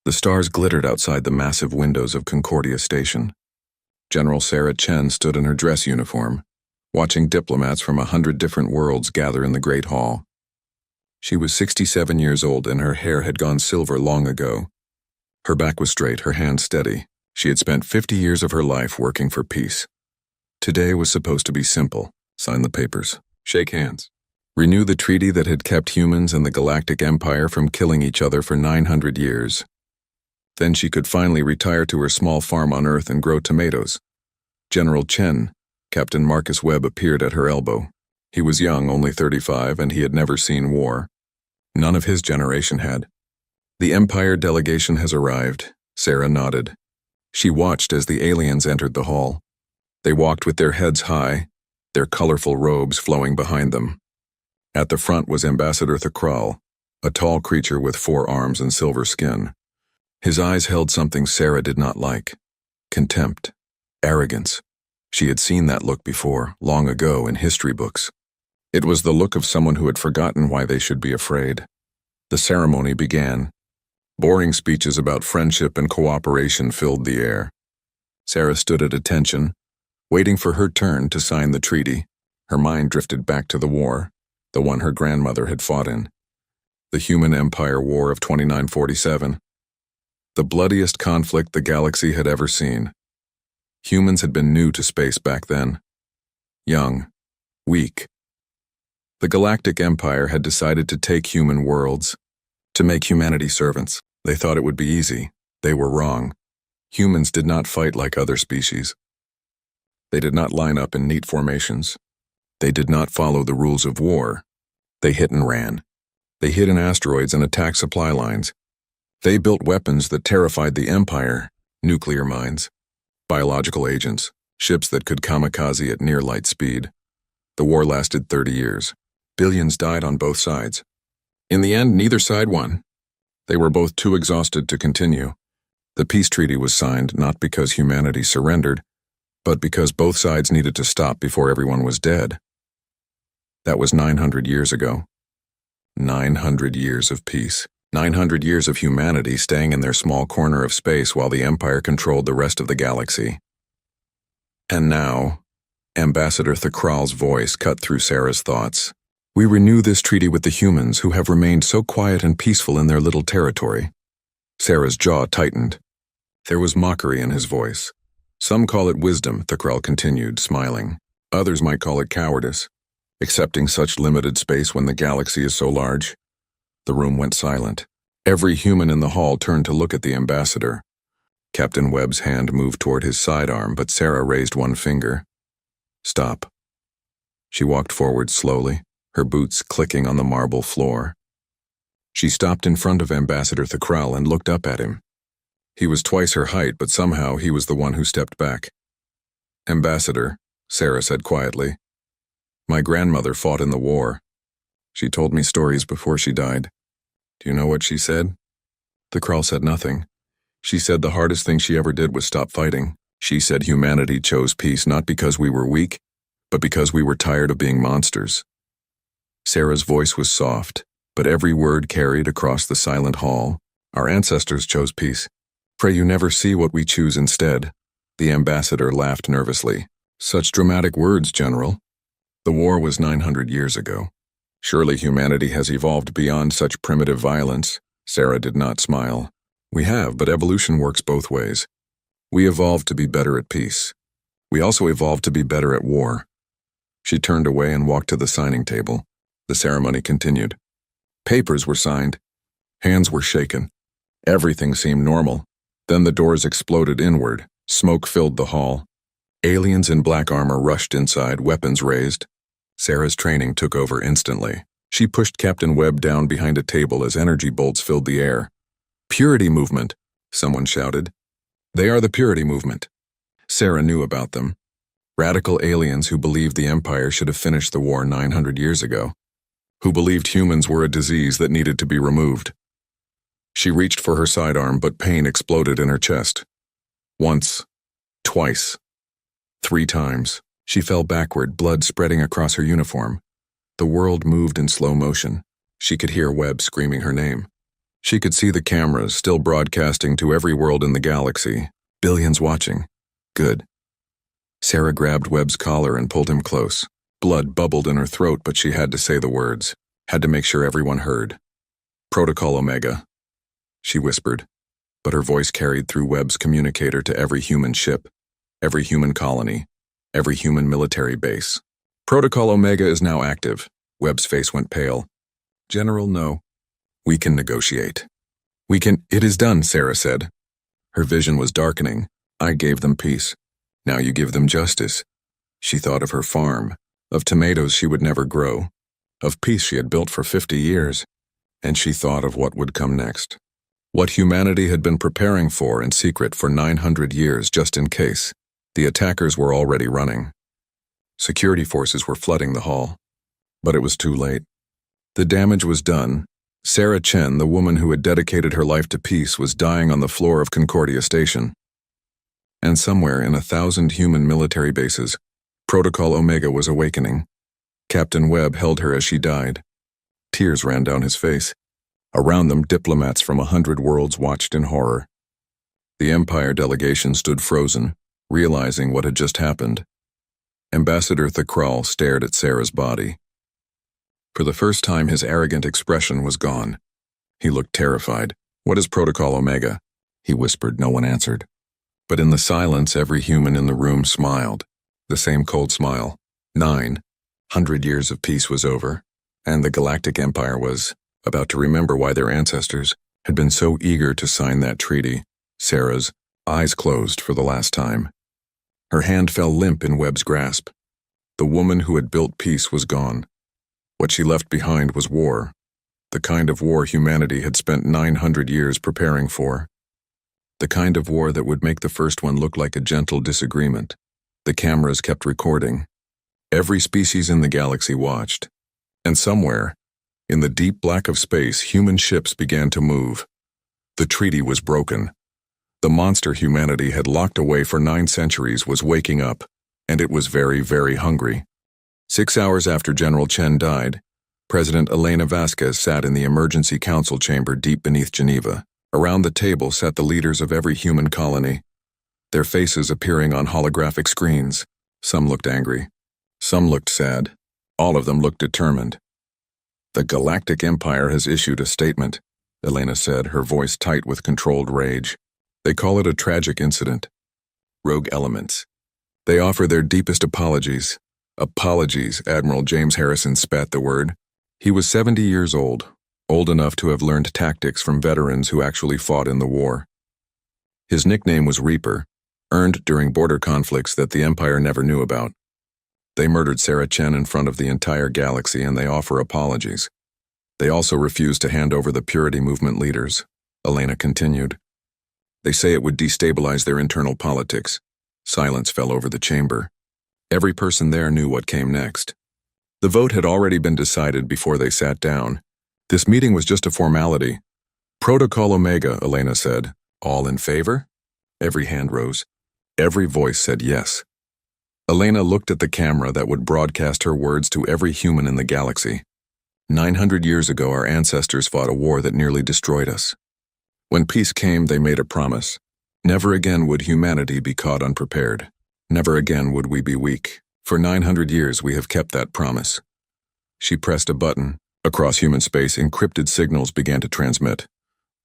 The stars glittered outside the massive windows of Concordia Station. General Sarah Chen stood in her dress uniform, watching diplomats from 100 different worlds gather in the Great Hall. She was 67 years old and her hair had gone silver long ago. Her back was straight, her hands steady. She had spent 50 years of her life working for peace. Today was supposed to be simple. Sign the papers. Shake hands. Renew the treaty that had kept humans and the Galactic Empire from killing each other for 900 years. Then she could finally retire to her small farm on Earth and grow tomatoes. General Chen, Captain Marcus Webb, appeared at her elbow. He was young, only 35, and he had never seen war. None of his generation had. The Empire delegation has arrived, Sarah nodded. She watched as the aliens entered the hall. They walked with their heads high, their colorful robes flowing behind them. At the front was Ambassador Thakral, a tall creature with 4 arms and silver skin. His eyes held something Sarah did not like. Contempt. Arrogance. She had seen that look before, long ago, in history books. It was the look of someone who had forgotten why they should be afraid. The ceremony began. Boring speeches about friendship and cooperation filled the air. Sarah stood at attention, waiting for her turn to sign the treaty. Her mind drifted back to the war, the one her grandmother had fought in. The Human Empire War of 2947. The bloodiest conflict the galaxy had ever seen. Humans had been new to space back then. Young. Weak. The Galactic Empire had decided to take human worlds, to make humanity servants. They thought it would be easy. They were wrong. Humans did not fight like other species. They did not line up in neat formations. They did not follow the rules of war. They hit and ran. They hid in asteroids and attacked supply lines. They built weapons that terrified the Empire, nuclear mines, biological agents, ships that could kamikaze at near light speed. The war lasted 30 years. Billions died on both sides. In the end, neither side won. They were both too exhausted to continue. The peace treaty was signed not because humanity surrendered, but because both sides needed to stop before everyone was dead. That was 900 years ago. 900 years of peace. 900 years of humanity staying in their small corner of space while the Empire controlled the rest of the galaxy. And now, Ambassador Thakral's voice cut through Sarah's thoughts. We renew this treaty with the humans who have remained so quiet and peaceful in their little territory. Sarah's jaw tightened. There was mockery in his voice. Some call it wisdom, Thakral continued, smiling. Others might call it cowardice, accepting such limited space when the galaxy is so large. The room went silent. Every human in the hall turned to look at the ambassador. Captain Webb's hand moved toward his sidearm, but Sarah raised one finger. Stop. She walked forward slowly, her boots clicking on the marble floor. She stopped in front of Ambassador Thakral and looked up at him. He was twice her height, but somehow he was the one who stepped back. Ambassador, Sarah said quietly, my grandmother fought in the war. She told me stories before she died. Do you know what she said? Thakral said nothing. She said the hardest thing she ever did was stop fighting. She said humanity chose peace not because we were weak, but because we were tired of being monsters. Sarah's voice was soft, but every word carried across the silent hall. Our ancestors chose peace. Pray you never see what we choose instead. The ambassador laughed nervously. Such dramatic words, General. The war was 900 years ago. Surely humanity has evolved beyond such primitive violence. Sarah did not smile. We have, but evolution works both ways. We evolved to be better at peace. We also evolved to be better at war. She turned away and walked to the signing table. The ceremony continued. Papers were signed. Hands were shaken. Everything seemed normal. Then the doors exploded inward. Smoke filled the hall. Aliens in black armor rushed inside, weapons raised. Sarah's training took over instantly. She pushed Captain Webb down behind a table as energy bolts filled the air. Purity movement, someone shouted. They are the Purity movement. Sarah knew about them. Radical aliens who believed the Empire should have finished the war 900 years ago. Who believed humans were a disease that needed to be removed. She reached for her sidearm, but pain exploded in her chest. Once. Twice. 3 times. She fell backward, blood spreading across her uniform. The world moved in slow motion. She could hear Webb screaming her name. She could see the cameras still broadcasting to every world in the galaxy. Billions watching. Good. Sarah grabbed Webb's collar and pulled him close. Blood bubbled in her throat, but she had to say the words. Had to make sure everyone heard. Protocol Omega, she whispered, but her voice carried through Webb's communicator to every human ship, every human colony, every human military base. Protocol Omega is now active. Webb's face went pale. General, no. We can negotiate. It is done, Sarah said. Her vision was darkening. I gave them peace. Now you give them justice. She thought of her farm, of tomatoes she would never grow, of peace she had built for 50 years, and she thought of what would come next. What humanity had been preparing for in secret for 900 years just in case. The attackers were already running. Security forces were flooding the hall. But it was too late. The damage was done. Sarah Chen, the woman who had dedicated her life to peace, was dying on the floor of Concordia Station. And somewhere in 1,000 human military bases, Protocol Omega was awakening. Captain Webb held her as she died. Tears ran down his face. Around them, diplomats from 100 worlds watched in horror. The Empire delegation stood frozen, realizing what had just happened. Ambassador Thakral stared at Sarah's body. For the first time, his arrogant expression was gone. He looked terrified. What is Protocol Omega? He whispered. No one answered. But in the silence, every human in the room smiled. The same cold smile. 900 years of peace was over, and the Galactic Empire was about to remember why their ancestors had been so eager to sign that treaty. Sarah's eyes closed for the last time. Her hand fell limp in Webb's grasp. The woman who had built peace was gone. What she left behind was war, the kind of war humanity had spent 900 years preparing for. The kind of war that would make the first one look like a gentle disagreement. The cameras kept recording. Every species in the galaxy watched. And somewhere, in the deep black of space, human ships began to move. The treaty was broken. The monster humanity had locked away for 9 centuries was waking up, and it was very, very hungry. 6 hours after General Chen died, President Elena Vasquez sat in the emergency council chamber deep beneath Geneva. Around the table sat the leaders of every human colony, their faces appearing on holographic screens. Some looked angry. Some looked sad. All of them looked determined. The Galactic Empire has issued a statement, Elena said, her voice tight with controlled rage. They call it a tragic incident. Rogue elements. They offer their deepest apologies. Apologies, Admiral James Harrison spat the word. He was 70 years old enough to have learned tactics from veterans who actually fought in the war. His nickname was Reaper, earned during border conflicts that the Empire never knew about. They murdered Sarah Chen in front of the entire galaxy, and they offer apologies. They also refuse to hand over the Purity Movement leaders, Elena continued. They say it would destabilize their internal politics. Silence fell over the chamber. Every person there knew what came next. The vote had already been decided before they sat down. This meeting was just a formality. Protocol Omega, Elena said. All in favor? Every hand rose. Every voice said yes. Elena looked at the camera that would broadcast her words to every human in the galaxy. 900 years ago, our ancestors fought a war that nearly destroyed us. When peace came, they made a promise. Never again would humanity be caught unprepared. Never again would we be weak. For 900 years, we have kept that promise. She pressed a button. Across human space, encrypted signals began to transmit.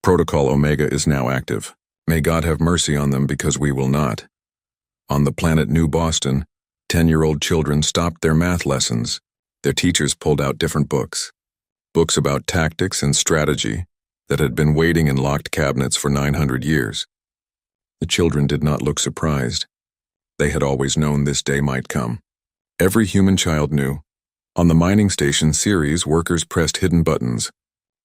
Protocol Omega is now active. May God have mercy on them, because we will not. On the planet New Boston, 10-year-old children stopped their math lessons. Their teachers pulled out different books. Books about tactics and strategy that had been waiting in locked cabinets for 900 years. The children did not look surprised. They had always known this day might come. Every human child knew. On the mining station series, workers pressed hidden buttons.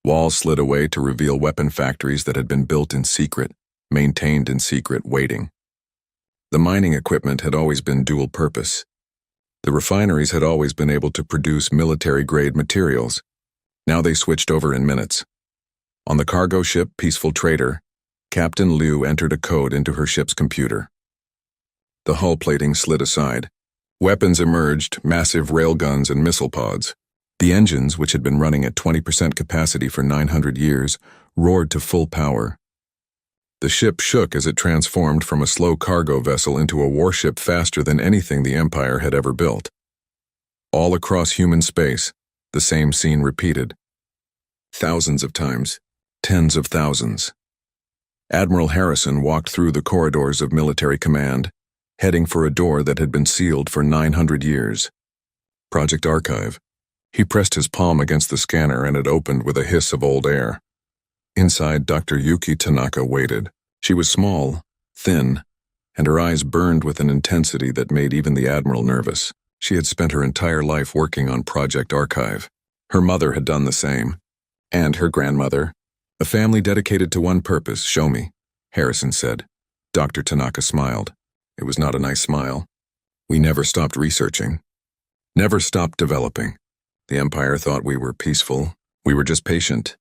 Walls slid away to reveal weapon factories that had been built in secret, maintained in secret, waiting. The mining equipment had always been dual purpose. The refineries had always been able to produce military-grade materials. Now they switched over in minutes. On the cargo ship Peaceful Trader, Captain Liu entered a code into her ship's computer. The hull plating slid aside. Weapons emerged, massive railguns and missile pods. The engines, which had been running at 20% capacity for 900 years, roared to full power. The ship shook as it transformed from a slow cargo vessel into a warship faster than anything the Empire had ever built. All across human space, the same scene repeated. Thousands of times, tens of thousands. Admiral Harrison walked through the corridors of military command, heading for a door that had been sealed for 900 years. Project Archive. He pressed his palm against the scanner and it opened with a hiss of old air. Inside, Dr. Yuki Tanaka waited. She was small, thin, and her eyes burned with an intensity that made even the Admiral nervous. She had spent her entire life working on Project Archive. Her mother had done the same. And her grandmother. A family dedicated to one purpose, show me, Harrison said. Dr. Tanaka smiled. It was not a nice smile. We never stopped researching. Never stopped developing. The Empire thought we were peaceful. We were just patient.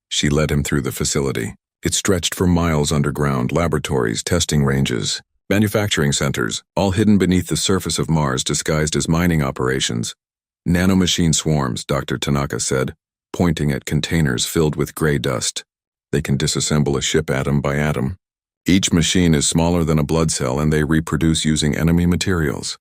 She led him through the facility. It stretched for miles underground, laboratories, testing ranges, manufacturing centers, all hidden beneath the surface of Mars disguised as mining operations. Nanomachine swarms, Dr. Tanaka said, pointing at containers filled with gray dust. They can disassemble a ship atom by atom. Each machine is smaller than a blood cell and they reproduce using enemy materials.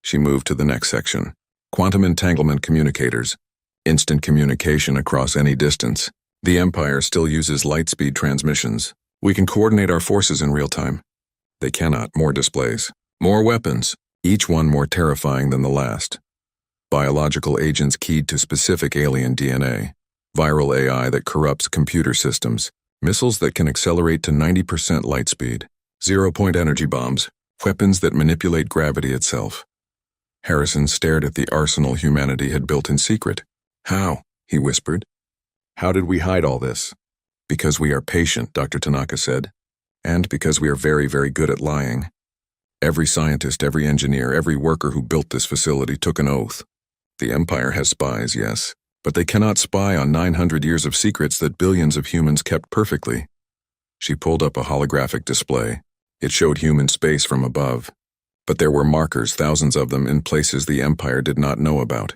She moved to the next section. Quantum entanglement communicators. Instant communication across any distance. The Empire still uses light-speed transmissions. We can coordinate our forces in real time. They cannot. More displays. More weapons. Each one more terrifying than the last. Biological agents keyed to specific alien DNA. Viral AI that corrupts computer systems. Missiles that can accelerate to 90% light speed. Zero-point energy bombs. Weapons that manipulate gravity itself. Harrison stared at the arsenal humanity had built in secret. How? He whispered. How did we hide all this? Because we are patient, Dr. Tanaka said. And because we are very, very good at lying. Every scientist, every engineer, every worker who built this facility took an oath. The Empire has spies, yes, but they cannot spy on 900 years of secrets that billions of humans kept perfectly. She pulled up a holographic display. It showed human space from above. But there were markers, thousands of them, in places the Empire did not know about.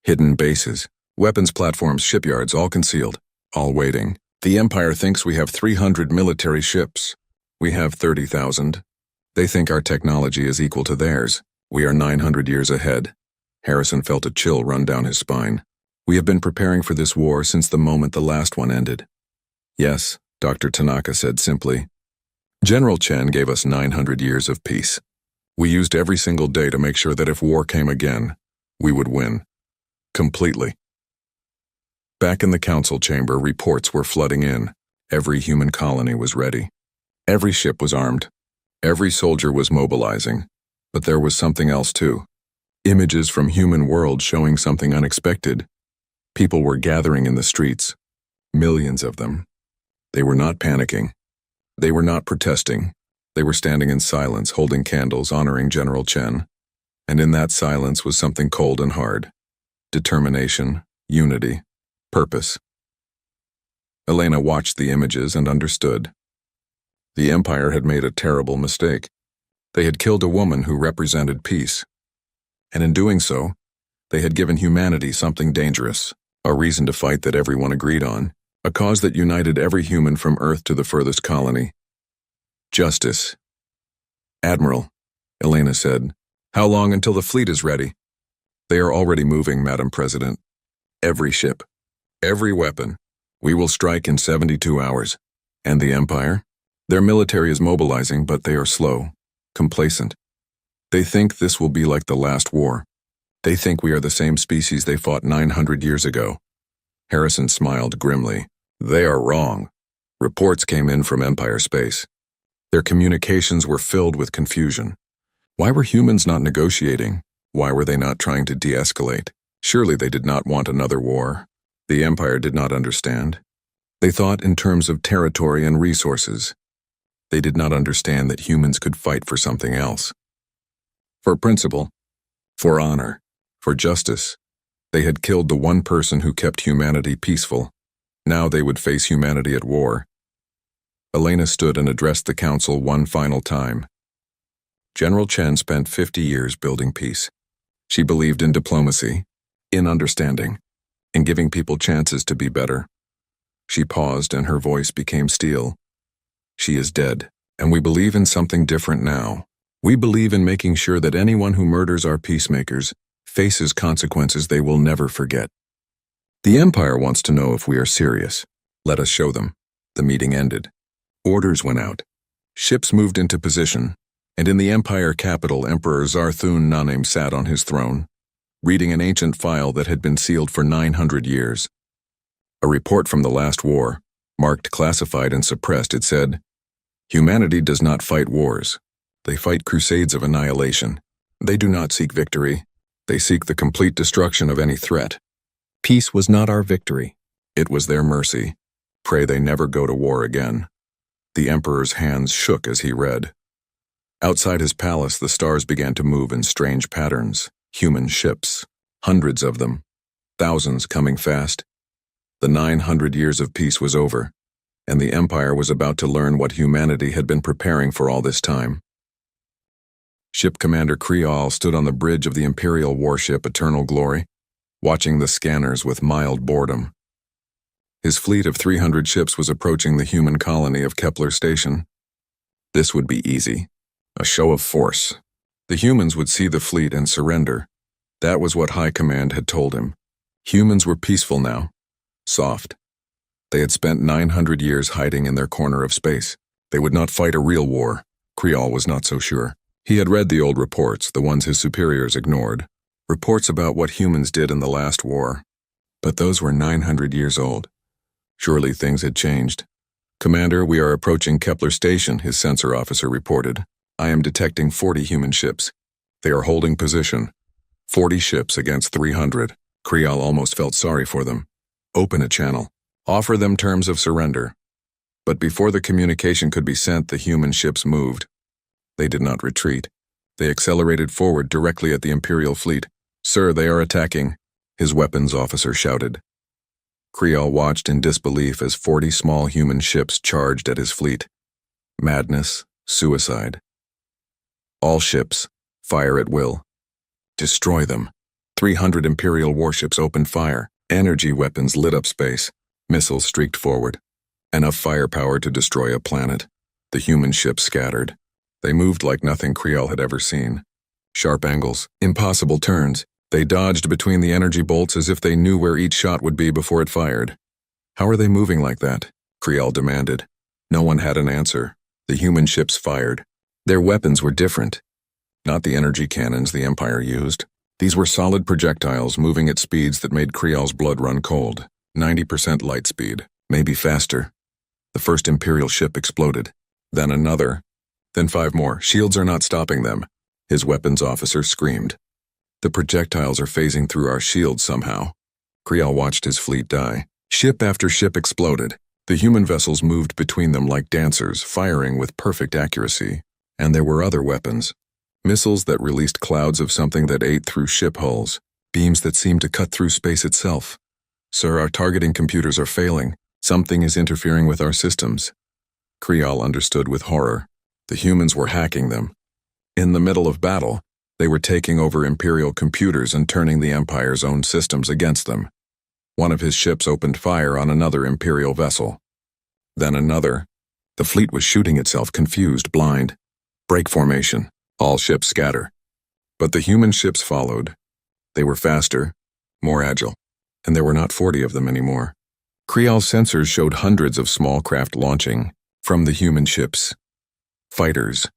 Hidden bases, weapons platforms, shipyards, all concealed, all waiting. The Empire thinks we have 300 military ships. We have 30,000. They think our technology is equal to theirs. We are 900 years ahead. Harrison felt a chill run down his spine. We have been preparing for this war since the moment the last one ended. Yes, Dr. Tanaka said simply. General Chen gave us 900 years of peace. We used every single day to make sure that if war came again, we would win. Completely. Back in the council chamber, reports were flooding in. Every human colony was ready. Every ship was armed. Every soldier was mobilizing. But there was something else too. Images from human worlds showing something unexpected. People were gathering in the streets. Millions of them. They were not panicking. They were not protesting. They were standing in silence, holding candles, honoring General Chen. And in that silence was something cold and hard. Determination, unity, purpose. Elena watched the images and understood. The Empire had made a terrible mistake. They had killed a woman who represented peace. And in doing so, they had given humanity something dangerous, a reason to fight that everyone agreed on, a cause that united every human from Earth to the furthest colony. Justice. Admiral, Elena said, how long until the fleet is ready? They are already moving, Madam President. Every ship, every weapon. We will strike in 72 hours. And the Empire? Their military is mobilizing, but they are slow, complacent. They think this will be like the last war. They think we are the same species they fought 900 years ago. Harrison smiled grimly. They are wrong. Reports came in from Empire space. Their communications were filled with confusion. Why were humans not negotiating? Why were they not trying to de-escalate? Surely they did not want another war. The Empire did not understand. They thought in terms of territory and resources. They did not understand that humans could fight for something else. For principle, for honor, for justice. They had killed the one person who kept humanity peaceful. Now they would face humanity at war. Elena stood and addressed the council one final time. General Chen spent 50 years building peace. She believed in diplomacy, in understanding, in giving people chances to be better. She paused and her voice became steel. She is dead, and we believe in something different now. We believe in making sure that anyone who murders our peacemakers faces consequences they will never forget. The Empire wants to know if we are serious. Let us show them. The meeting ended. Orders went out. Ships moved into position, and in the Empire capital, Emperor Zarthun Nanim sat on his throne, reading an ancient file that had been sealed for 900 years. A report from the last war, marked classified and suppressed, it said, "Humanity does not fight wars. They fight crusades of annihilation. They do not seek victory. They seek the complete destruction of any threat. Peace was not our victory. It was their mercy. Pray they never go to war again." The Emperor's hands shook as he read. Outside his palace, the stars began to move in strange patterns. Human ships, hundreds of them, thousands coming fast. The 900 years of peace was over, and the Empire was about to learn what humanity had been preparing for all this time. Ship Commander Krial stood on the bridge of the Imperial warship Eternal Glory, watching the scanners with mild boredom. His fleet of 300 ships was approaching the human colony of Kepler Station. This would be easy. A show of force. The humans would see the fleet and surrender. That was what High Command had told him. Humans were peaceful now. Soft. They had spent 900 years hiding in their corner of space. They would not fight a real war. Krial was not so sure. He had read the old reports, the ones his superiors ignored. Reports about what humans did in the last war. But those were 900 years old. Surely things had changed. "Commander, we are approaching Kepler Station," his sensor officer reported. "I am detecting 40 human ships. They are holding position. 40 ships against 300. Krial almost felt sorry for them. Open a channel. Offer them terms of surrender. But before the communication could be sent, the human ships moved. They did not retreat. They accelerated forward directly at the Imperial fleet. "Sir, they are attacking," his weapons officer shouted. Krial watched in disbelief as 40 small human ships charged at his fleet. Madness, suicide. All ships, fire at will. Destroy them. 300 Imperial warships opened fire. Energy weapons lit up space. Missiles streaked forward. Enough firepower to destroy a planet. The human ships scattered. They moved like nothing Krial had ever seen. Sharp angles, impossible turns. They dodged between the energy bolts as if they knew where each shot would be before it fired. "How are they moving like that?" Krial demanded. No one had an answer. The human ships fired. Their weapons were different. Not the energy cannons the Empire used. These were solid projectiles moving at speeds that made Krial's blood run cold. 90% light speed, maybe faster. The first Imperial ship exploded. Then another. Then 5 more. "Shields are not stopping them," his weapons officer screamed. "The projectiles are phasing through our shields somehow." Krial watched his fleet die. Ship after ship exploded. The human vessels moved between them like dancers, firing with perfect accuracy. And there were other weapons. Missiles that released clouds of something that ate through ship hulls. Beams that seemed to cut through space itself. "Sir, our targeting computers are failing. Something is interfering with our systems." Krial understood with horror. The humans were hacking them. In the middle of battle, they were taking over Imperial computers and turning the Empire's own systems against them. One of his ships opened fire on another Imperial vessel. Then another. The fleet was shooting itself, confused, blind. Break formation. All ships scatter. But the human ships followed. They were faster, more agile, and there were not 40 of them anymore. Krial's sensors showed hundreds of small craft launching from the human ships. Fighters.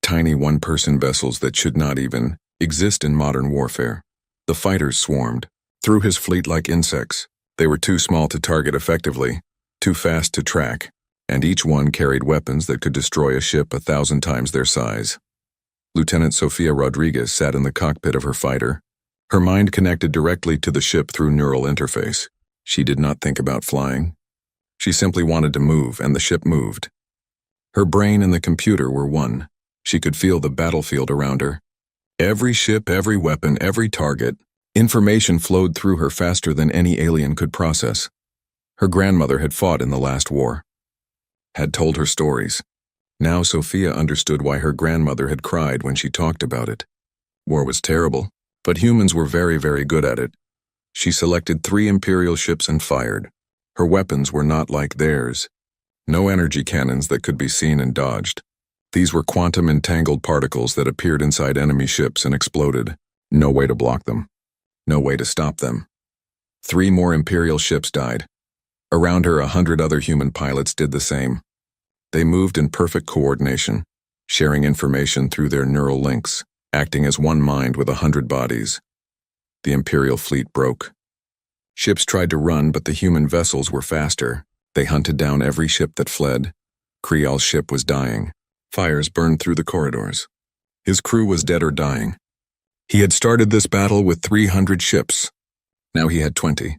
Tiny one-person vessels that should not even exist in modern warfare. The fighters swarmed through his fleet like insects. They were too small to target effectively, too fast to track, and each one carried weapons that could destroy a ship 1,000 times their size. Lieutenant Sofia Rodriguez sat in the cockpit of her fighter. Her mind connected directly to the ship through neural interface. She did not think about flying. She simply wanted to move, and the ship moved. Her brain and the computer were one. She could feel the battlefield around her. Every ship, every weapon, every target. Information flowed through her faster than any alien could process. Her grandmother had fought in the last war. Had told her stories. Now Sophia understood why her grandmother had cried when she talked about it. War was terrible, but humans were very, very good at it. She selected 3 Imperial ships and fired. Her weapons were not like theirs. No energy cannons that could be seen and dodged. These were quantum-entangled particles that appeared inside enemy ships and exploded. No way to block them. No way to stop them. 3 more Imperial ships died. Around her, 100 other human pilots did the same. They moved in perfect coordination, sharing information through their neural links, acting as one mind with 100 bodies. The Imperial fleet broke. Ships tried to run, but the human vessels were faster. They hunted down every ship that fled. Krial's ship was dying. Fires burned through the corridors. His crew was dead or dying. He had started this battle with 300 ships. Now he had 20.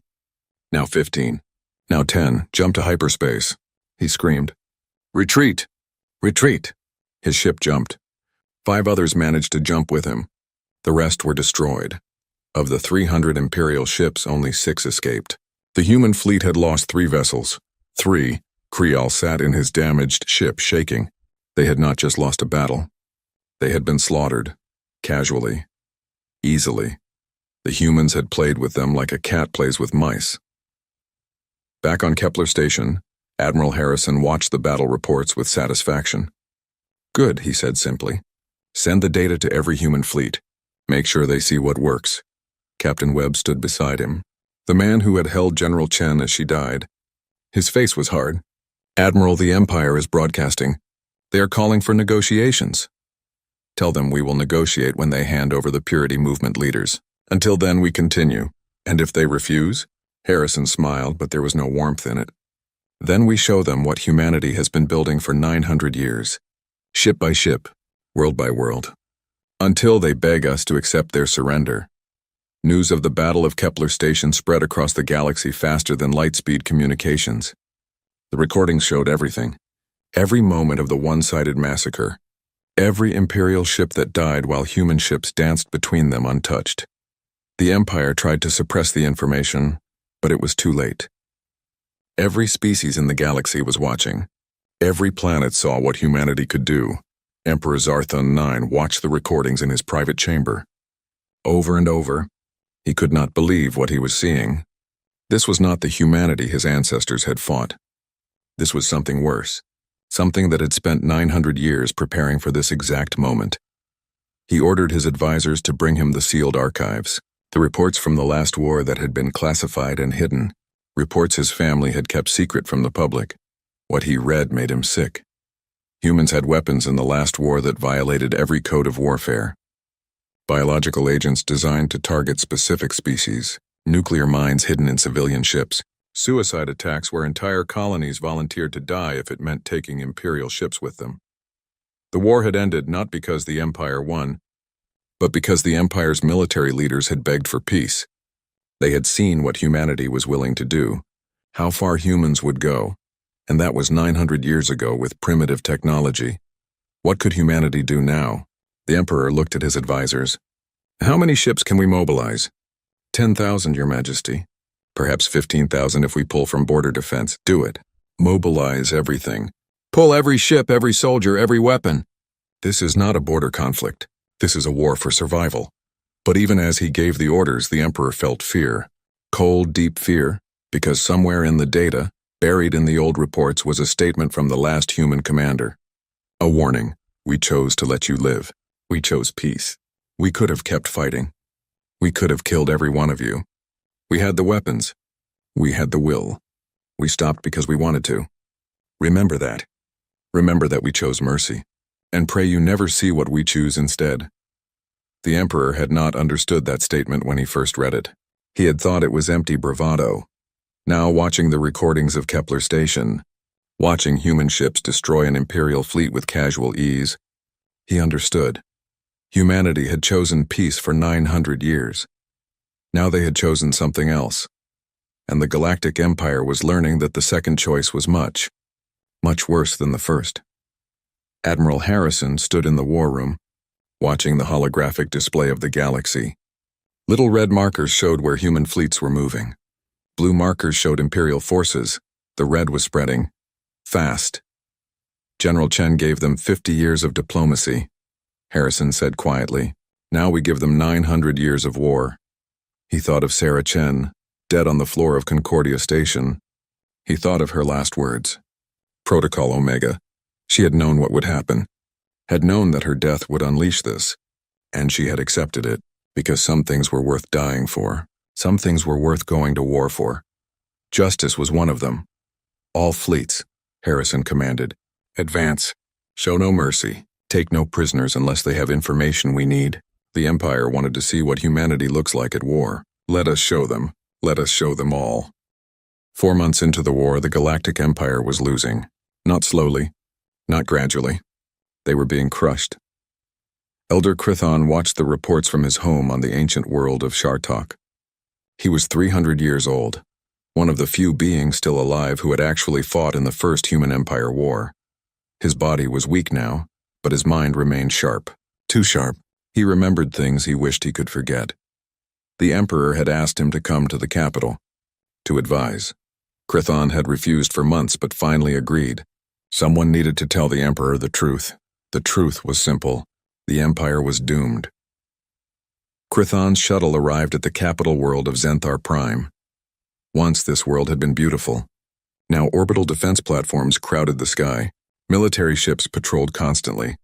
Now 15. Now 10. Jump to hyperspace. He screamed. Retreat! Retreat! His ship jumped. 5 others managed to jump with him. The rest were destroyed. Of the 300 Imperial ships, only 6 escaped. The human fleet had lost 3 vessels. 3. Krial sat in his damaged ship, shaking. They had not just lost a battle. They had been slaughtered. Casually. Easily. The humans had played with them like a cat plays with mice. Back on Kepler Station, Admiral Harrison watched the battle reports with satisfaction. Good, he said simply. Send the data to every human fleet. Make sure they see what works. Captain Webb stood beside him, the man who had held General Chen as she died. His face was hard. Admiral, the Empire is broadcasting. They are calling for negotiations. Tell them we will negotiate when they hand over the Purity Movement leaders. Until then, we continue. And if they refuse? Harrison smiled, but there was no warmth in it. Then we show them what humanity has been building for 900 years. Ship by ship, world by world. Until they beg us to accept their surrender. News of the Battle of Kepler Station spread across the galaxy faster than light-speed communications. The recordings showed everything. Every moment of the one-sided massacre. Every Imperial ship that died while human ships danced between them untouched. The Empire tried to suppress the information, but it was too late. Every species in the galaxy was watching. Every planet saw what humanity could do. Emperor Zarthon IX watched the recordings in his private chamber. Over and over, he could not believe what he was seeing. This was not the humanity his ancestors had fought. This was something worse, something that had spent 900 years preparing for this exact moment. He ordered his advisors to bring him the sealed archives, the reports from the last war that had been classified and hidden, reports his family had kept secret from the public. What he read made him sick. Humans had weapons in the last war that violated every code of warfare. Biological agents designed to target specific species, nuclear mines hidden in civilian ships, suicide attacks where entire colonies volunteered to die if it meant taking Imperial ships with them. The war had ended not because the Empire won, but because the Empire's military leaders had begged for peace. They had seen what humanity was willing to do, how far humans would go, and that was 900 years ago with primitive technology. What could humanity do now? The Emperor looked at his advisors. How many ships can we mobilize? 10,000, Your Majesty. Perhaps 15,000 if we pull from border defense. Do it. Mobilize everything. Pull every ship, every soldier, every weapon. This is not a border conflict. This is a war for survival. But even as he gave the orders, the Emperor felt fear. Cold, deep fear, because somewhere in the data, buried in the old reports, was a statement from the last human commander. A warning. We chose to let you live. We chose peace. We could have kept fighting. We could have killed every one of you. We had the weapons. We had the will. We stopped because we wanted to. Remember that. Remember that we chose mercy. And pray you never see what we choose instead. The Emperor had not understood that statement when he first read it. He had thought it was empty bravado. Now, watching the recordings of Kepler Station, watching human ships destroy an Imperial fleet with casual ease, he understood. Humanity had chosen peace for 900 years. Now they had chosen something else. And the Galactic Empire was learning that the second choice was much, much worse than the first. Admiral Harrison stood in the war room, watching the holographic display of the galaxy. Little red markers showed where human fleets were moving. Blue markers showed Imperial forces. The red was spreading. Fast. General Chen gave them 50 years of diplomacy. Harrison said quietly, now we give them 900 years of war. He thought of Sarah Chen, dead on the floor of Concordia Station. He thought of her last words. Protocol Omega. She had known what would happen, had known that her death would unleash this, and she had accepted it, because some things were worth dying for. Some things were worth going to war for. Justice was one of them. All fleets, Harrison commanded. Advance. Show no mercy. Take no prisoners unless they have information we need. The Empire wanted to see what humanity looks like at war. Let us show them. Let us show them all. 4 months into the war, the Galactic Empire was losing. Not slowly. Not gradually. They were being crushed. Elder Krithon watched the reports from his home on the ancient world of Shartok. He was 300 years old, one of the few beings still alive who had actually fought in the First Human Empire War. His body was weak now, but his mind remained sharp. Too sharp. He remembered things he wished he could forget. The Emperor had asked him to come to the capital, to advise. Krithon had refused for months but finally agreed. Someone needed to tell the Emperor the truth. The truth was simple. The Empire was doomed. Krithon's shuttle arrived at the capital world of Zenthar Prime. Once this world had been beautiful. Now orbital defense platforms crowded the sky. Military ships patrolled constantly.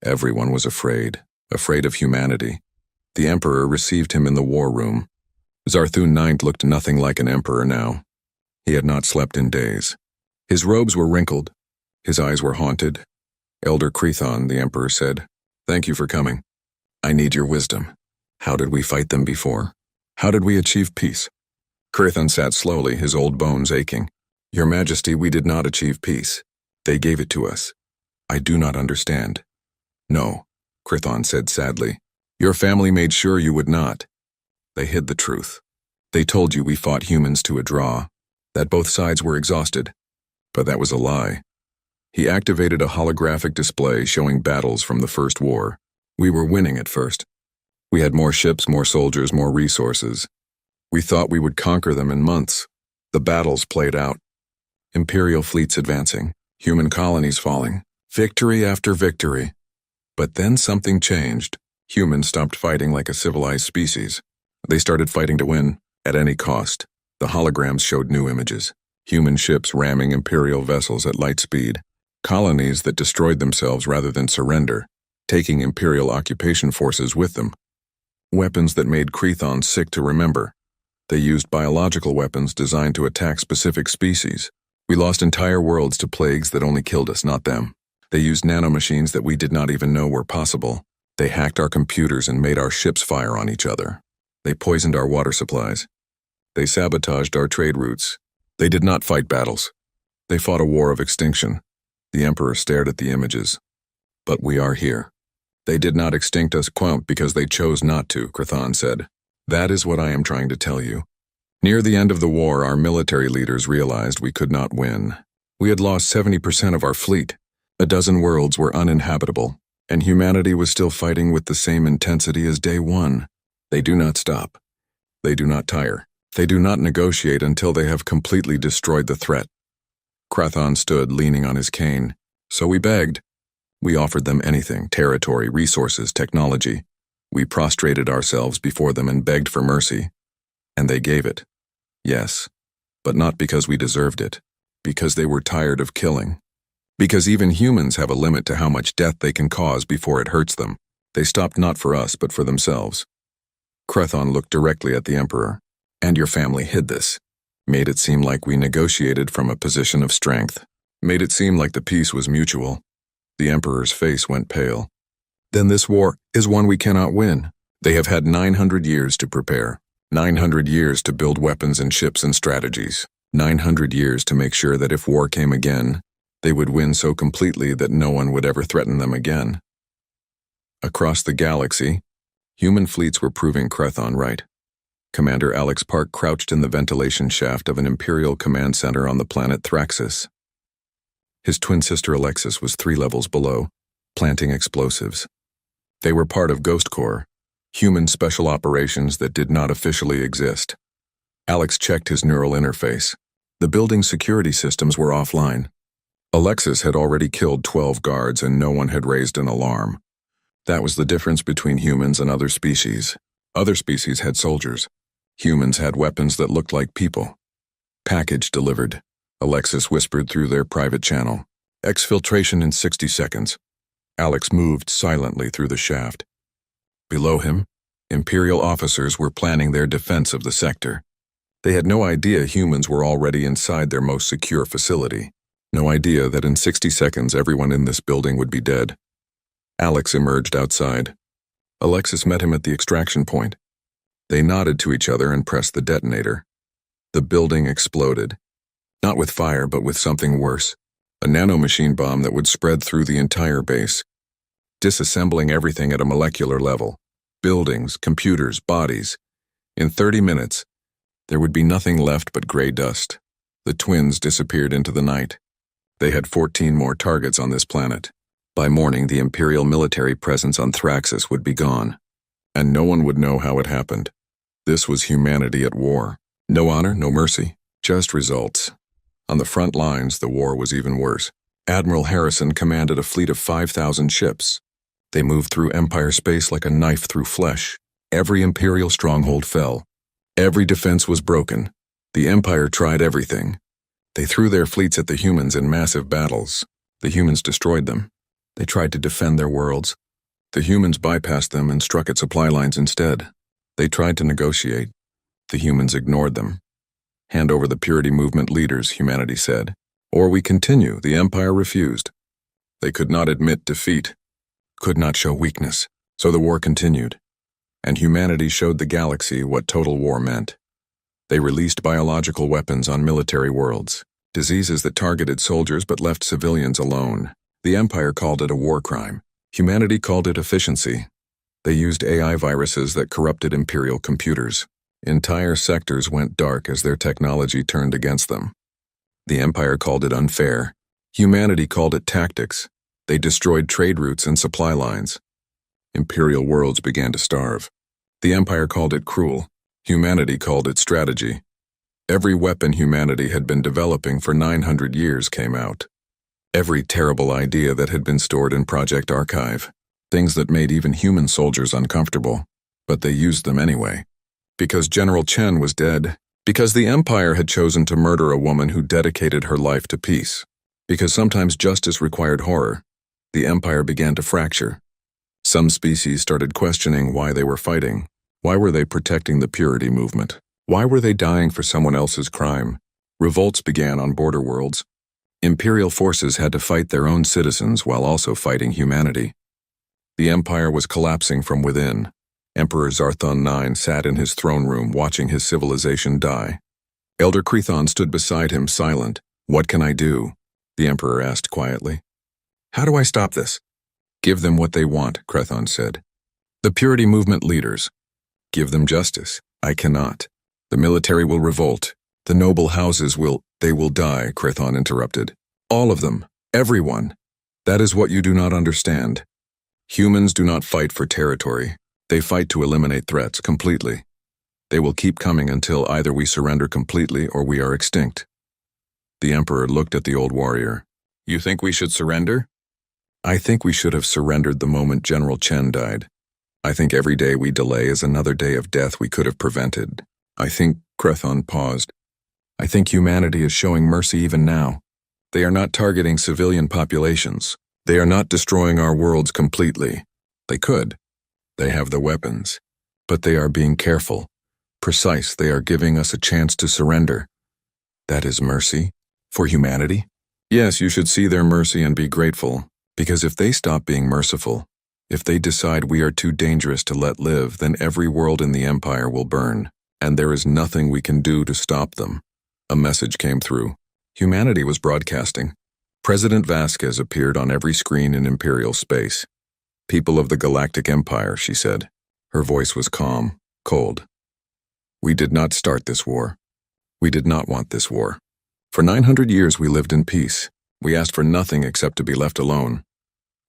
Everyone was afraid of humanity. The Emperor received him in the war room. Zarthun IX looked nothing like an emperor now. He had not slept in days. His robes were wrinkled. His eyes were haunted. Elder Krithon, the Emperor said, "Thank you for coming. I need your wisdom. How did we fight them before? How did we achieve peace?" Krithon sat slowly, his old bones aching. "Your Majesty, we did not achieve peace. They gave it to us. I do not understand." "No," Krithon said sadly. "Your family made sure you would not. They hid the truth. They told you we fought humans to a draw, that both sides were exhausted. But that was a lie." He activated a holographic display showing battles from the First War. We were winning at first. We had more ships, more soldiers, more resources. We thought we would conquer them in months. The battles played out. Imperial fleets advancing, human colonies falling, victory after victory. But then something changed. Humans stopped fighting like a civilized species. They started fighting to win, at any cost. The holograms showed new images. Human ships ramming Imperial vessels at light speed. Colonies that destroyed themselves rather than surrender, taking Imperial occupation forces with them. Weapons that made Krithon sick to remember. They used biological weapons designed to attack specific species. We lost entire worlds to plagues that only killed us, not them. They used nanomachines that we did not even know were possible. They hacked our computers and made our ships fire on each other. They poisoned our water supplies. They sabotaged our trade routes. They did not fight battles. They fought a war of extinction. The Emperor stared at the images. But we are here. They did not extinct us, because they chose not to, Krithon said. That is what I am trying to tell you. Near the end of the war, our military leaders realized we could not win. We had lost 70% of our fleet. A dozen worlds were uninhabitable, and humanity was still fighting with the same intensity as day one. They do not stop. They do not tire. They do not negotiate until they have completely destroyed the threat. Krithon stood leaning on his cane. So we begged. We offered them anything, territory, resources, technology. We prostrated ourselves before them and begged for mercy. And they gave it. Yes, but not because we deserved it. Because they were tired of killing. Because even humans have a limit to how much death they can cause before it hurts them. They stopped not for us, but for themselves. Krithon looked directly at the Emperor. And your family hid this. Made it seem like we negotiated from a position of strength. Made it seem like the peace was mutual. The Emperor's face went pale. Then this war is one we cannot win. They have had 900 years to prepare. 900 years to build weapons and ships and strategies. 900 years to make sure that if war came again, they would win so completely that no one would ever threaten them again. Across the galaxy, human fleets were proving Krithon right. Commander Alex Park crouched in the ventilation shaft of an Imperial command center on the planet Thraxis. His twin sister Alexis was 3 levels below, planting explosives. They were part of Ghost Corps, human special operations that did not officially exist. Alex checked his neural interface. The building's security systems were offline. Alexis had already killed 12 guards and no one had raised an alarm. That was the difference between humans and other species. Other species had soldiers. Humans had weapons that looked like people. Package delivered. Alexis whispered through their private channel. Exfiltration in 60 seconds. Alex moved silently through the shaft. Below him, Imperial officers were planning their defense of the sector. They had no idea humans were already inside their most secure facility. No idea that in 60 seconds everyone in this building would be dead. Alex emerged outside. Alexis met him at the extraction point. They nodded to each other and pressed the detonator. The building exploded. Not with fire, but with something worse. A nanomachine bomb that would spread through the entire base, disassembling everything at a molecular level. Buildings, computers, bodies. In 30 minutes, there would be nothing left but gray dust. The twins disappeared into the night. They had 14 more targets on this planet. By morning, the Imperial military presence on Thraxis would be gone, and no one would know how it happened. This was humanity at war. No honor, no mercy, just results. On the front lines, the war was even worse. Admiral Harrison commanded a fleet of 5,000 ships. They moved through Empire space like a knife through flesh. Every Imperial stronghold fell. Every defense was broken. The Empire tried everything. They threw their fleets at the humans in massive battles. The humans destroyed them. They tried to defend their worlds. The humans bypassed them and struck at supply lines instead. They tried to negotiate. The humans ignored them. Hand over the purity movement leaders, humanity said. Or we continue, the Empire refused. They could not admit defeat, could not show weakness, so the war continued. And humanity showed the galaxy what total war meant. They released biological weapons on military worlds, diseases that targeted soldiers but left civilians alone. The Empire called it a war crime. Humanity called it efficiency. They used AI viruses that corrupted Imperial computers. Entire sectors went dark as their technology turned against them. The Empire called it unfair. Humanity called it tactics. They destroyed trade routes and supply lines. Imperial worlds began to starve. The Empire called it cruel. Humanity called it strategy. Every weapon humanity had been developing for 900 years came out. Every terrible idea that had been stored in Project Archive. Things that made even human soldiers uncomfortable. But they used them anyway. Because General Chen was dead. Because the Empire had chosen to murder a woman who dedicated her life to peace. Because sometimes justice required horror. The Empire began to fracture. Some species started questioning why they were fighting. Why were they protecting the purity movement? Why were they dying for someone else's crime? Revolts began on border worlds. Imperial forces had to fight their own citizens while also fighting humanity. The Empire was collapsing from within. Emperor Zarthon IX sat in his throne room watching his civilization die. Elder Crethon stood beside him silent. "What can I do?" the Emperor asked quietly. "How do I stop this?" "Give them what they want," Crethon said. "The purity movement leaders. Give them justice." "I cannot. The military will revolt. The noble houses they will die," Crethon interrupted. "All of them. Everyone. That is what you do not understand. Humans do not fight for territory. They fight to eliminate threats completely. They will keep coming until either we surrender completely or we are extinct." The Emperor looked at the old warrior. "You think we should surrender?" "I think we should have surrendered the moment General Chen died. I think every day we delay is another day of death we could have prevented. I think," Crethon paused, "I think humanity is showing mercy even now. They are not targeting civilian populations. They are not destroying our worlds completely. They could. They have the weapons. But they are being careful. Precise, they are giving us a chance to surrender. That is mercy? For humanity? Yes, you should see their mercy and be grateful. Because if they stop being merciful, if they decide we are too dangerous to let live, then every world in the Empire will burn. And there is nothing we can do to stop them." A message came through. Humanity was broadcasting. President Vasquez appeared on every screen in Imperial space. "People of the Galactic Empire," she said. Her voice was calm, cold. "We did not start this war. We did not want this war. For 900 years we lived in peace. We asked for nothing except to be left alone.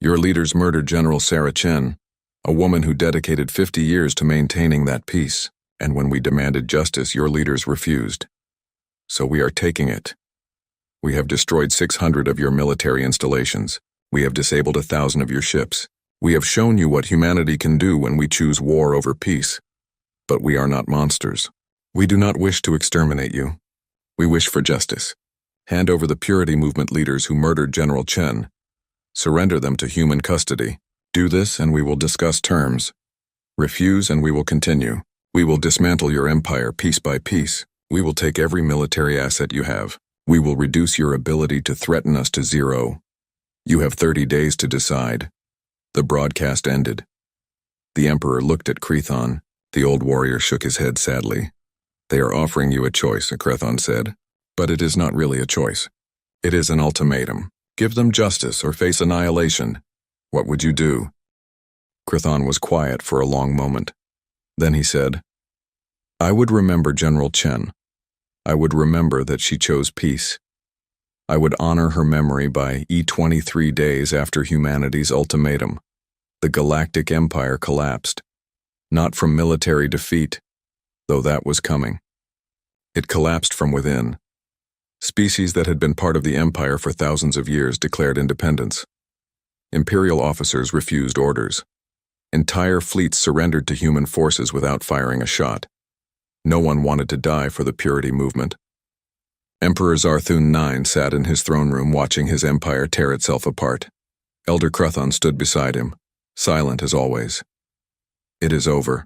Your leaders murdered General Sarah Chen, a woman who dedicated 50 years to maintaining that peace. And when we demanded justice, your leaders refused. So we are taking it. We have destroyed 600 of your military installations. We have disabled 1,000 of your ships. We have shown you what humanity can do when we choose war over peace. But we are not monsters. We do not wish to exterminate you. We wish for justice. Hand over the Purity Movement leaders who murdered General Chen. Surrender them to human custody. Do this and we will discuss terms. Refuse and we will continue. We will dismantle your empire piece by piece. We will take every military asset you have. We will reduce your ability to threaten us to zero. You have 30 days to decide. The broadcast ended. The Emperor looked at Crethon. The old warrior shook his head sadly. They are offering you a choice, Crethon said. But it is not really a choice. It is an ultimatum. Give them justice or face annihilation. What would you do? Crethon was quiet for a long moment. Then he said, I would remember General Chen. I would remember that she chose peace. I would honor her memory by 23 days after humanity's ultimatum. The Galactic Empire collapsed. Not from military defeat, though that was coming. It collapsed from within. Species that had been part of the Empire for thousands of years declared independence. Imperial officers refused orders. Entire fleets surrendered to human forces without firing a shot. No one wanted to die for the Purity Movement. Emperor Zarthun IX sat in his throne room watching his empire tear itself apart. Elder Crethon stood beside him, silent as always. It is over,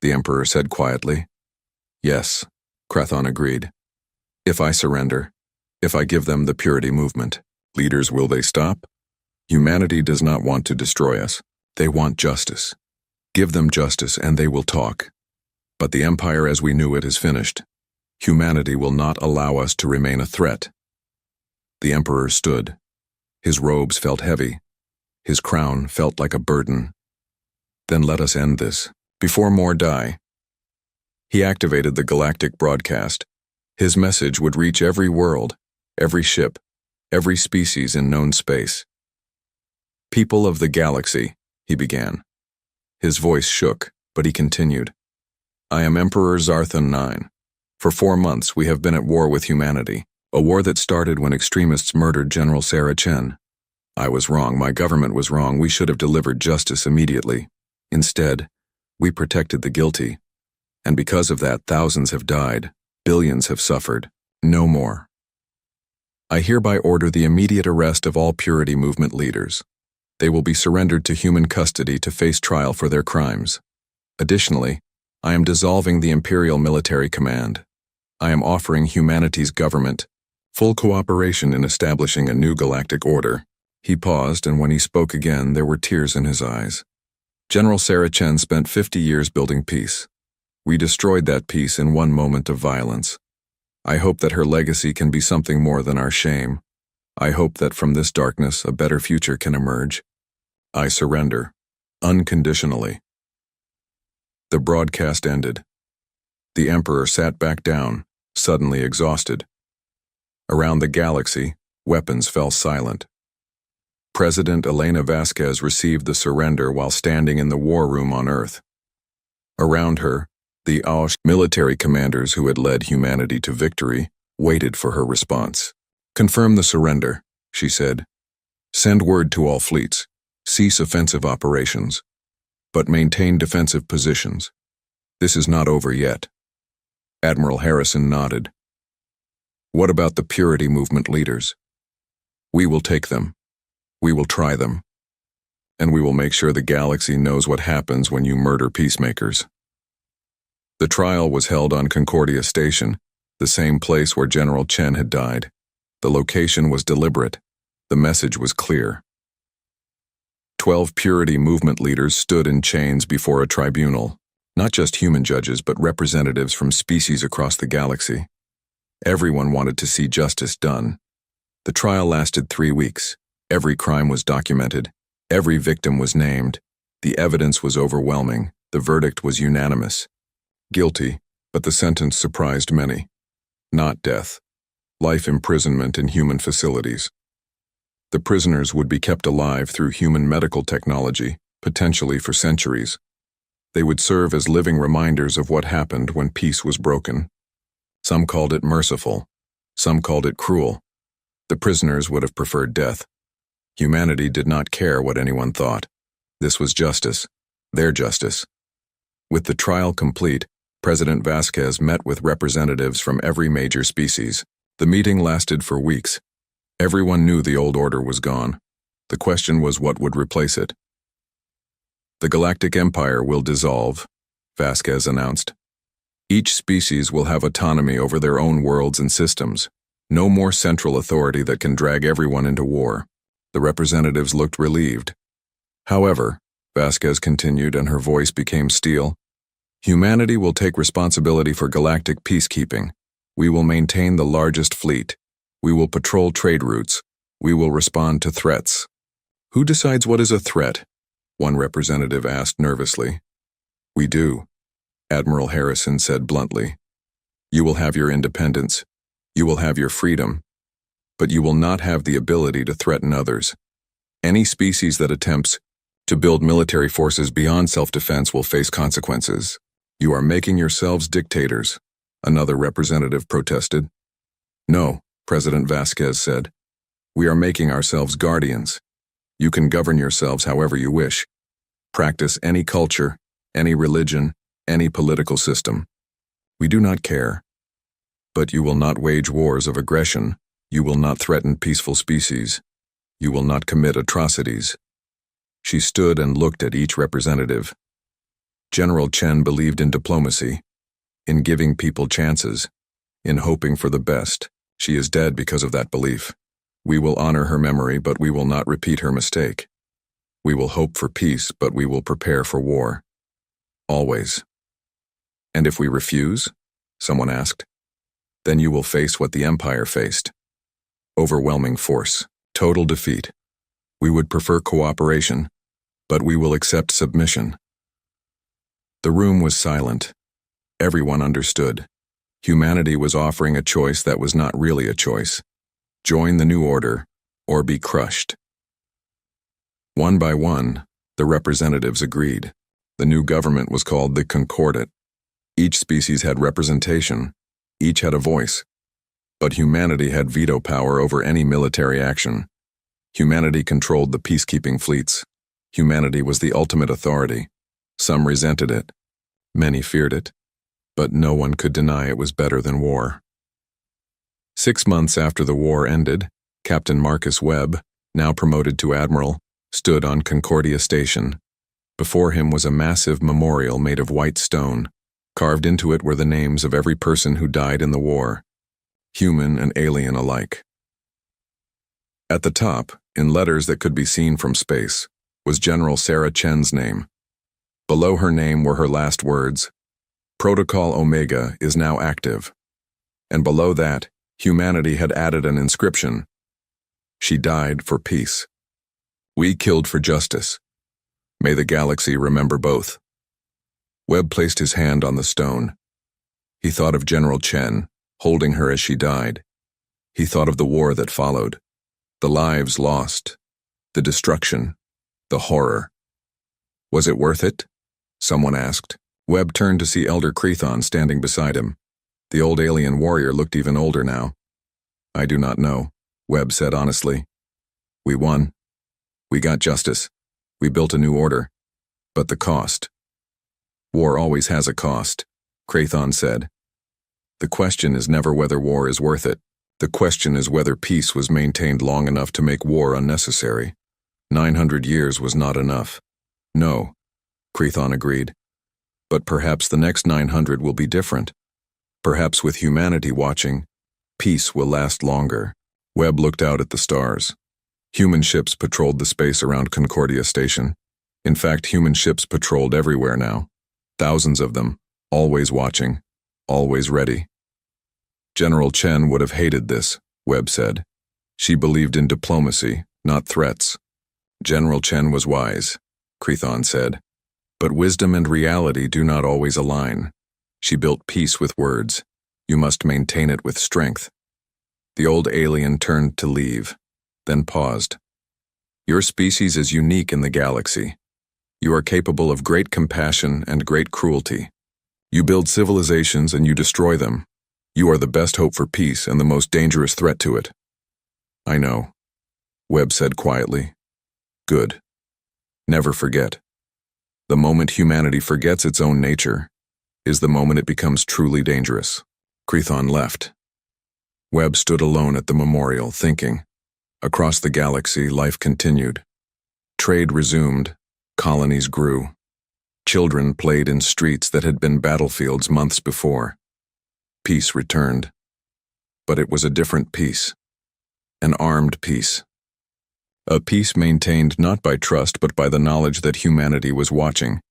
the Emperor said quietly. Yes, Crethon agreed. If I surrender, if I give them the Purity Movement, leaders, will they stop? Humanity does not want to destroy us. They want justice. Give them justice and they will talk. But the Empire as we knew it is finished. Humanity will not allow us to remain a threat. The Emperor stood. His robes felt heavy. His crown felt like a burden. Then let us end this, before more die. He activated the Galactic broadcast. His message would reach every world, every ship, every species in known space. People of the galaxy, he began. His voice shook, but he continued. I am Emperor Zarthun IX. For 4 months we have been at war with humanity, a war that started when extremists murdered General Sarah Chen. I was wrong, my government was wrong, we should have delivered justice immediately. Instead, we protected the guilty. And because of that, thousands have died, billions have suffered, no more. I hereby order the immediate arrest of all Purity Movement leaders. They will be surrendered to human custody to face trial for their crimes. Additionally, I am dissolving the Imperial Military Command. I am offering humanity's government full cooperation in establishing a new galactic order. He paused, and when he spoke again, there were tears in his eyes. General Sarah Chen spent 50 years building peace. We destroyed that peace in one moment of violence. I hope that her legacy can be something more than our shame. I hope that from this darkness a better future can emerge. I surrender, unconditionally. The broadcast ended. The Emperor sat back down, suddenly exhausted. Around the galaxy, weapons fell silent. President Elena Vasquez received the surrender while standing in the war room on Earth. Around her, the HFY military commanders who had led humanity to victory waited for her response. Confirm the surrender, she said. Send word to all fleets. Cease offensive operations. But maintain defensive positions. This is not over yet. Admiral Harrison nodded. What about the Purity Movement leaders? We will take them. We will try them. And we will make sure the galaxy knows what happens when you murder peacemakers. The trial was held on Concordia Station, the same place where General Chen had died. The location was deliberate. The message was clear. 12 Purity Movement leaders stood in chains before a tribunal, not just human judges but representatives from species across the galaxy. Everyone wanted to see justice done. The trial lasted 3 weeks. Every crime was documented. Every victim was named. The evidence was overwhelming. The verdict was unanimous. Guilty, but the sentence surprised many. Not death. Life imprisonment in human facilities. The prisoners would be kept alive through human medical technology, potentially for centuries. They would serve as living reminders of what happened when peace was broken. Some called it merciful. Some called it cruel. The prisoners would have preferred death. Humanity did not care what anyone thought. This was justice, their justice. With the trial complete, President Vasquez met with representatives from every major species. The meeting lasted for weeks. Everyone knew the old order was gone. The question was what would replace it. The Galactic Empire will dissolve, Vasquez announced. Each species will have autonomy over their own worlds and systems. No more central authority that can drag everyone into war. The representatives looked relieved. However, Vasquez continued, and her voice became steel, humanity will take responsibility for galactic peacekeeping. We will maintain the largest fleet. We will patrol trade routes. We will respond to threats. Who decides what is a threat? One representative asked nervously. We do, Admiral Harrison said bluntly. You will have your independence. You will have your freedom. But you will not have the ability to threaten others. Any species that attempts to build military forces beyond self-defense will face consequences. You are making yourselves dictators, another representative protested. No, President Vasquez said. We are making ourselves guardians. You can govern yourselves however you wish. Practice any culture, any religion, any political system. We do not care. But you will not wage wars of aggression. You will not threaten peaceful species. You will not commit atrocities. She stood and looked at each representative. General Chen believed in diplomacy, in giving people chances, in hoping for the best. She is dead because of that belief. We will honor her memory, but we will not repeat her mistake. We will hope for peace, but we will prepare for war. Always. And if we refuse? Someone asked. Then you will face what the Empire faced. Overwhelming force, total defeat. We would prefer cooperation, but we will accept submission. The room was silent. Everyone understood. Humanity was offering a choice that was not really a choice. Join the new order, or be crushed. One by one, the representatives agreed. The new government was called the Concordat. Each species had representation. Each had a voice. But humanity had veto power over any military action. Humanity controlled the peacekeeping fleets. Humanity was the ultimate authority. Some resented it. Many feared it. But no one could deny it was better than war. 6 months after the war ended, Captain Marcus Webb, now promoted to admiral, stood on Concordia Station. Before him was a massive memorial made of white stone. Carved into it were the names of every person who died in the war, human and alien alike. At the top, in letters that could be seen from space, was General Sarah Chen's name. Below her name were her last words, Protocol Omega is now active. And below that, humanity had added an inscription. She died for peace. We killed for justice. May the galaxy remember both. Webb placed his hand on the stone. He thought of General Chen, holding her as she died. He thought of the war that followed. The lives lost, the destruction, the horror. Was it worth it? Someone asked. Webb turned to see Elder Crethon standing beside him. The old alien warrior looked even older now. I do not know, Webb said honestly. We won. We got justice. We built a new order. But the cost. War always has a cost, Crethon said. The question is never whether war is worth it. The question is whether peace was maintained long enough to make war unnecessary. 900 years was not enough. No, Crethon agreed. But perhaps the next 900 will be different. Perhaps with humanity watching, peace will last longer. Webb looked out at the stars. Human ships patrolled the space around Concordia Station. In fact, human ships patrolled everywhere now. Thousands of them, always watching, always ready. General Chen would have hated this, Webb said. She believed in diplomacy, not threats. General Chen was wise, Crethon said. But wisdom and reality do not always align. She built peace with words. You must maintain it with strength. The old alien turned to leave, then paused. Your species is unique in the galaxy. You are capable of great compassion and great cruelty. You build civilizations and you destroy them. You are the best hope for peace and the most dangerous threat to it. I know, Webb said quietly. Good. Never forget. The moment humanity forgets its own nature is the moment it becomes truly dangerous. Crethon left. Webb stood alone at the memorial, thinking. Across the galaxy, life continued. Trade resumed. Colonies grew. Children played in streets that had been battlefields months before. Peace returned. But it was a different peace. An armed peace. A peace maintained not by trust but by the knowledge that humanity was watching.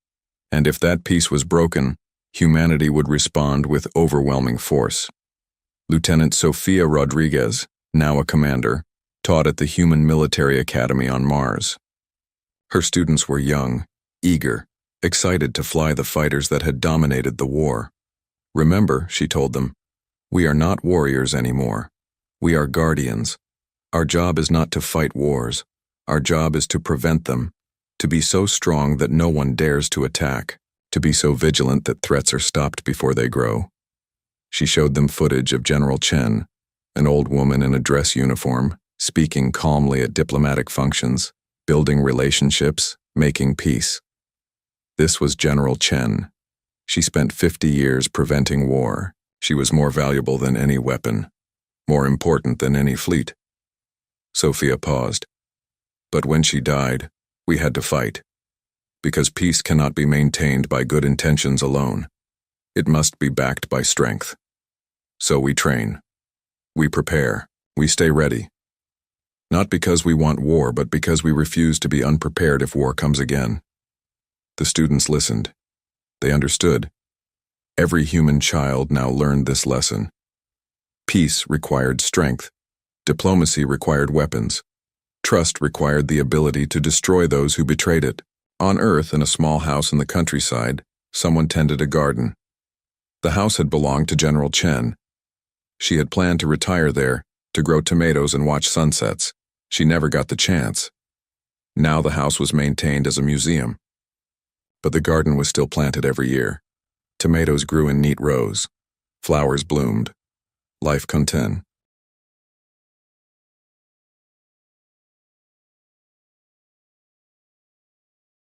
And if that peace was broken, humanity would respond with overwhelming force. Lieutenant Sofia Rodriguez, now a commander, taught at the Human Military Academy on Mars. Her students were young, eager, excited to fly the fighters that had dominated the war. Remember, she told them, we are not warriors anymore. We are guardians. Our job is not to fight wars. Our job is to prevent them, to be so strong that no one dares to attack, to be so vigilant that threats are stopped before they grow. She showed them footage of General Chen, an old woman in a dress uniform, speaking calmly at diplomatic functions, building relationships, making peace. This was General Chen. She spent 50 years preventing war. She was more valuable than any weapon, more important than any fleet. Sophia paused. But when she died, we had to fight. Because peace cannot be maintained by good intentions alone. It must be backed by strength. So we train. We prepare. We stay ready. Not because we want war, but because we refuse to be unprepared if war comes again. The students listened. They understood. Every human child now learned this lesson. Peace required strength. Diplomacy required weapons. Trust required the ability to destroy those who betrayed it. On Earth, in a small house in the countryside, someone tended a garden. The house had belonged to General Chen. She had planned to retire there, to grow tomatoes and watch sunsets. She never got the chance. Now the house was maintained as a museum. But the garden was still planted every year. Tomatoes grew in neat rows. Flowers bloomed. Life continued.